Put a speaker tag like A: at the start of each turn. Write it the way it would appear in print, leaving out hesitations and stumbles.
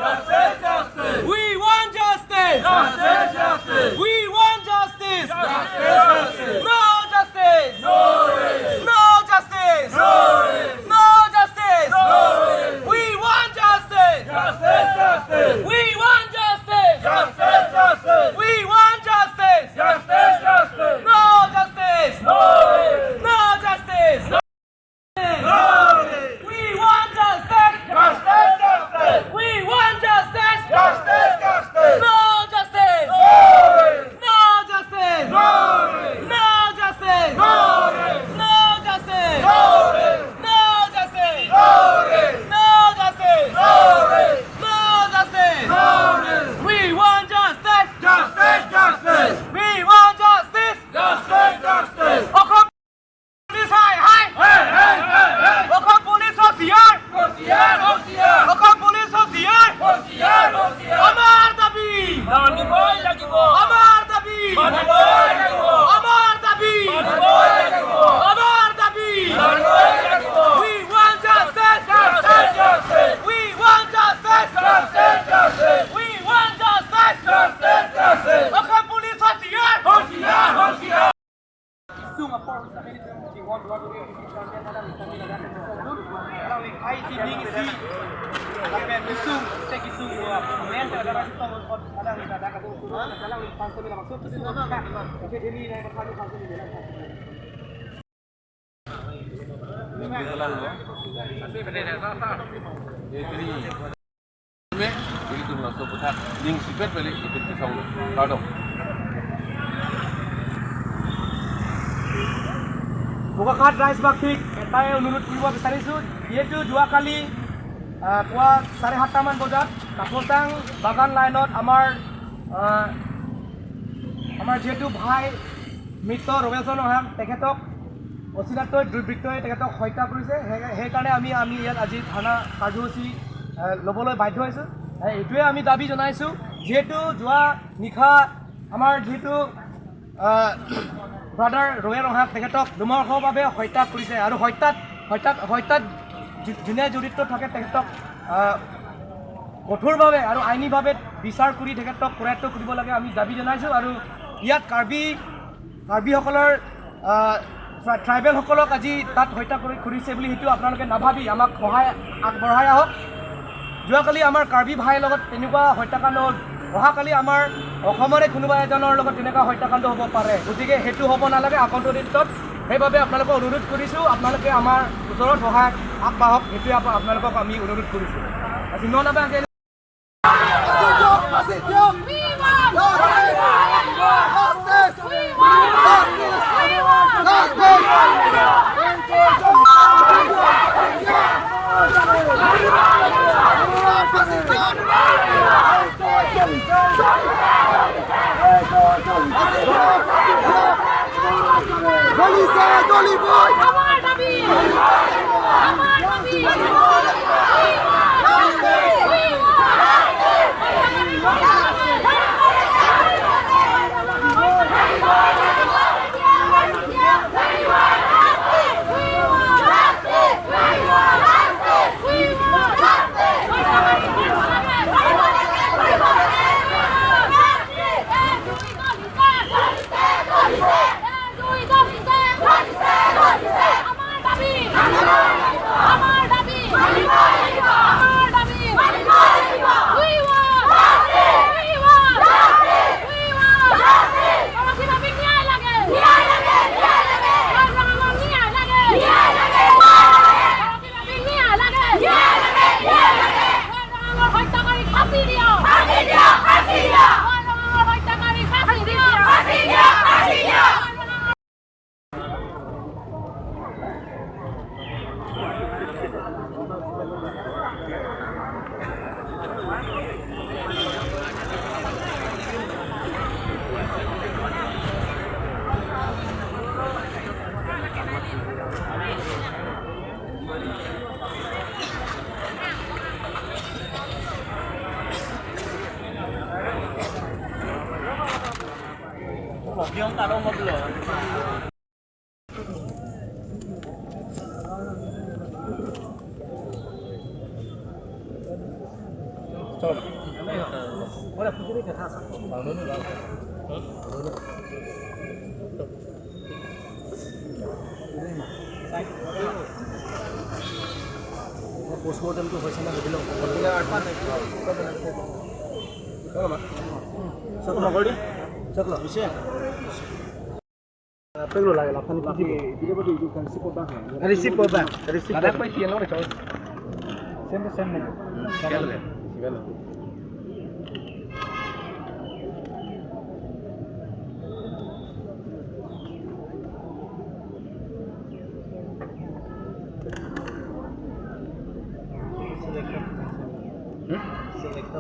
A: Justice, justice.
B: We want justice.
A: Justice, justice.
B: We want justice.
A: Justice, justice.
B: No justice.
A: No race.
B: No justice.
A: No race.
B: No justice.
A: No race.
B: We want justice.
A: Justice, justice.
B: We want justice.
A: Justice, justice.
B: We want justice.
A: Justice, justice.
B: No justice.
A: No race.
B: No justice.
A: No race.
B: We want justice.
A: Justice, justice.
B: We want justice.
A: Justice, justice.
B: No justice.
A: No race.
B: No justice.
A: No race.
B: No justice.
A: No race.
B: No justice.
A: No race.
B: No justice.
A: No race.
B: No justice.
A: No race.
B: No justice.
A: No race.
B: We want justice.
A: Justice, justice.
B: We want justice.
A: Justice, justice.
B: ออกคำ police high high
A: Hey, hey, hey, hey.
B: ออกคำ police social
A: Hosiar, hosiar.
B: ออกคำ police social
A: Hosiar, hosiar.
B: আমার দাবি
A: Nani boy lagibo.
B: আমার দাবি
A: Nani boy lagibo.
B: আমার দাবি
A: Nani boy lagibo.
B: আমার দাবি
A: Nani boy lagibo.
B: We want justice.
A: Justice, justice.
B: We want justice.
A: Justice, justice.
B: We want justice.
A: Justice, justice.
B: ออกคำ police social
A: Hosiar, hosiar.
B: Suma por sa militar que want to do it nada kalau ai si ning si tapi sum take sum men ada kita ada kita ada kata turun kalau 500 mil maksud itu kan oke ini naik kali 500 mil
C: jalan lo.
B: tapi benda sah
C: Jadi begitu masuk pusat, link sipet balik itu pisau lo. Tahu?
B: Bukakat rice baktik এটাই অনুৰোধ কৰিব বিচাৰিছোঁ যিহেতু যোৱাকালি পুৱা 7:30 মান বজাত কাপোৰটাং বাগান লাইনত আমাৰ যিহেতু ভাই মৃত ৰৱেলছন ৰহাং তেখেতক অচিনাতকৈ দুৰ্বৃত্তই তেখেতক হত্যা কৰিছে সেইকাৰণে আমি ইয়াত আজি থানা কাৰ্যসূচী ল'বলৈ বাধ্য হৈছোঁ এইটোৱে আমি দাবী জনাইছোঁ যিহেতু যোৱা নিশা আমাৰ যিহেতু ব্ৰাদাৰ ৰৱেল ৰহাং তেখেতক দুমৰ্ষভাৱে হত্যা কৰিছে আৰু হত্যাত যোনে জড়িত থাকে তেখেতক কঠোৰভাৱে আৰু আইনীভাৱে বিচাৰ কৰি তেখেতক কৰায়ত্ব কৰিব লাগে আমি দাবী জনাইছোঁ আৰু ইয়াত কাৰ্বিসকলৰ ট্ৰাইবেলসকলক আজি তাত হত্যা কৰিছে বুলি সেইটো আপোনালোকে নাভাবি আমাক সহায় আগবঢ়াই আহক যোৱাকালি আমাৰ কাৰ্বি ভাইৰ লগত তেনেকুৱা হত্যাকাণ্ড হ'ল অহাকালি আমাৰ অসমৰে কোনোবা এজনৰ লগত তেনেকুৱা হত্যাকাণ্ড হ'ব পাৰে গতিকে সেইটো হ'ব নালাগে আগন্তুক দিনত সেইবাবে আপোনালোকক অনুৰোধ কৰিছোঁ আপোনালোকে আমাৰ ওচৰত সহায় আগবাঢ়ক সেইটোৱে আপোনালোকক আমি অনুৰোধ কৰিছোঁ আজি ননাবে
D: Dolly boy! Amar Nabi! Amar Nabi!
B: Yung tanong mo dulu. পোষ্টমৰ্টেমটো হৈছে নে সুধিলোঁ Perlu lah, lapan itu. Dia boleh juga risiko bank. Risiko bank. Risiko. Ada apa sih yang orang coba? Sem. Segala. Selekta